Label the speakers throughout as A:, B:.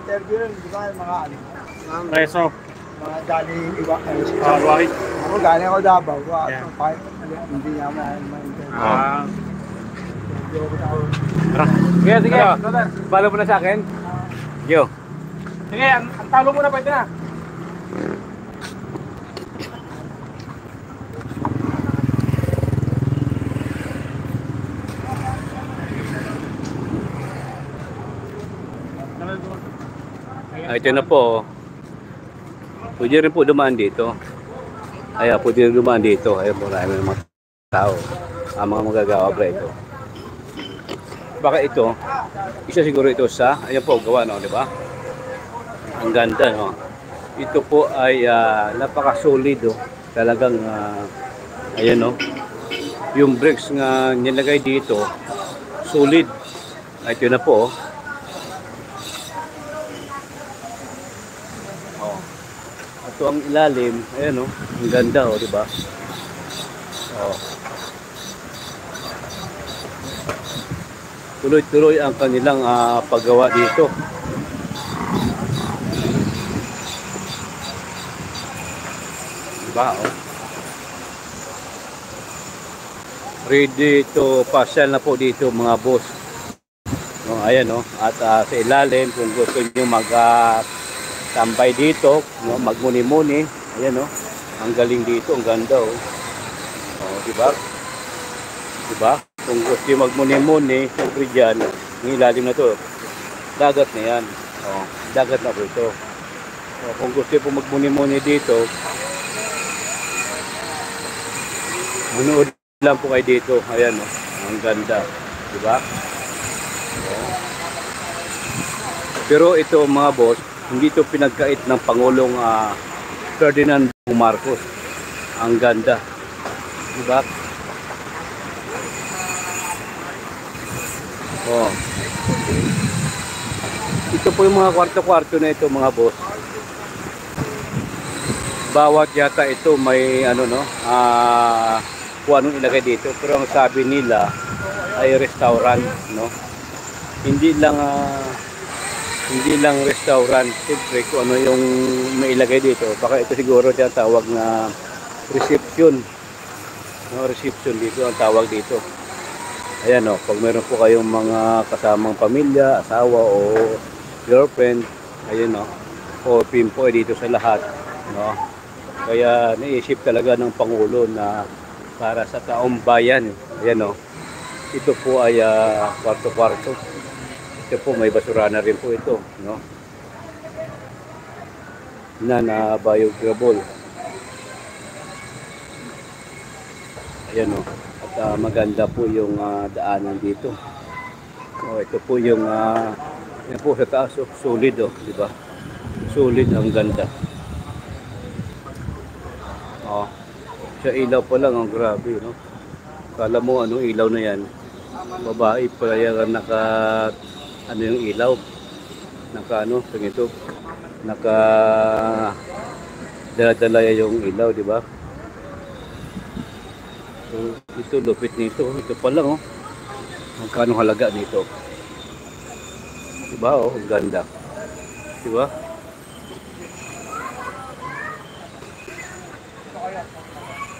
A: interview yun, di ba, mga ano,
B: Preso.
A: mga galing iba,
B: Wahid.
A: ako galing ako Davao,
B: Yeah.
A: kahit hindi niya ma-interview.
B: Sige, sige. Follow mo na sa akin. Yo. Sige, ang talo mo na pwede na. Ito na po. Pwede rin po dumaan dito. Ayan, pwede rin dumaan dito. Ayan po, marami ng mga tao. Ang mga magagawa pa ito. Baka ito, isa siguro ito sa, ayan po, gawa, no, di ba? Ang ganda, no? Ito po ay napaka-solid, oh. Talagang, ayan, no? Yung bricks nga nilagay dito, solid. Ito na po, oh. Ito ang ilalim, ayan, oh. Ang ganda, oh, di ba? Oh. Tuloy-tuloy ang kanilang paggawa dito. Diba, oh? Ready to pasyal na po dito mga boss. No, ayan, no? At sa ilalim, kung gusto nyo mag-tambay dito, no? Magmuni-muni, ayan, no? Ang galing dito, ang ganda, oh. Oh, diba? Diba? Kung gusto nyo magmuni-muni, siyempre dyan, yung ilalim na to, dagat na yan. Oh, dagat na po ito. Oh, kung gusto nyo po magmuni-muni dito, manood lang po kayo dito. Ayan, oh, ang ganda. Diba? Oh. Pero ito mga boss, hindi ito pinagkait ng Pangulong Ferdinand Marcos. Ang ganda. Diba? Oh. Ito po yung mga kwarto-kwarto na ito mga boss. Bawat yata ito may ano, no, kung anong ilagay dito, pero ang sabi nila ay restaurant, no. Hindi lang restaurant, siyempre kung ano yung mailagay dito. Baka ito siguro tinatawag na reception, no, reception dito ang tawag dito. Ayan, no, pag meron po kayong mga kasamang pamilya, asawa o girlfriend, ayan, no, open po dito sa lahat, no. Kaya naisip talaga ng Pangulo na para sa taong bayan, ayan, no, ito po ay kwarto-kwarto. Ito po may basura na rin po ito, no, na biodegradable. Ayan, no. At maganda po yung daanan dito. Oh, ito po yung yan po sa taas, oh, solid, oh, di ba? Solid, ang ganda. Oh, sa ilaw pa lang, ang grabe, no? Kala mo ano ilaw na yan? Babae pa yan naka ano yung ilaw? Naka ano, ganito. Naka dala-dala yung ilaw, di ba? So, ito lupit nito. Ito pa lang, oh. Magkano halaga nito? Diba, oh, ang ganda. Diba?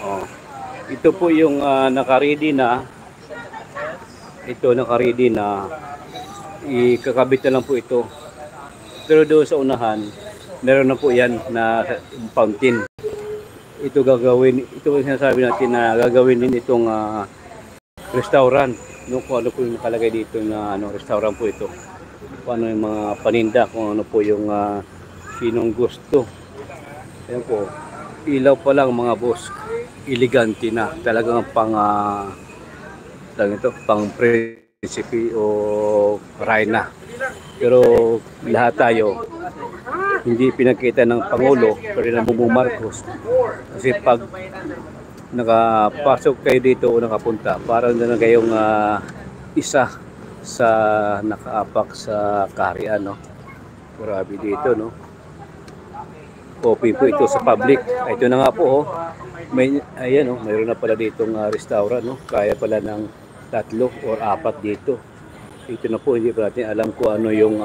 B: Oh. Ito po yung naka-ready na. Ito naka-ready na. Ikakabit na lang po ito. Pero doon sa unahan, meron na po yan na fountain. Ito gagawin, ito yung sinasabi natin na gagawin din itong restaurant. No, kung ano po yung nakalagay dito na ano, restaurant po ito. Kung ano yung mga paninda, kung ano po yung sinong gusto. Ayan po, ilaw pa lang mga boss, elegante na. Talagang pang pang prinsipe o reyna. Pero lahat tayo hindi pinakita ng Pangulo Ferdinand Marcos, kasi pag nakapasok kayo dito o nakapunta, parang na kayong isa sa nakaapak sa kaharian, no. Grabe dito, no. Open po ito sa public. Ito na nga po, oh. May ayan, oh, mayroon na pala ditong restaurant, no. Kaya pala ng 3 or 4 dito. Ito na po, hindi pa natin alam kung ano yung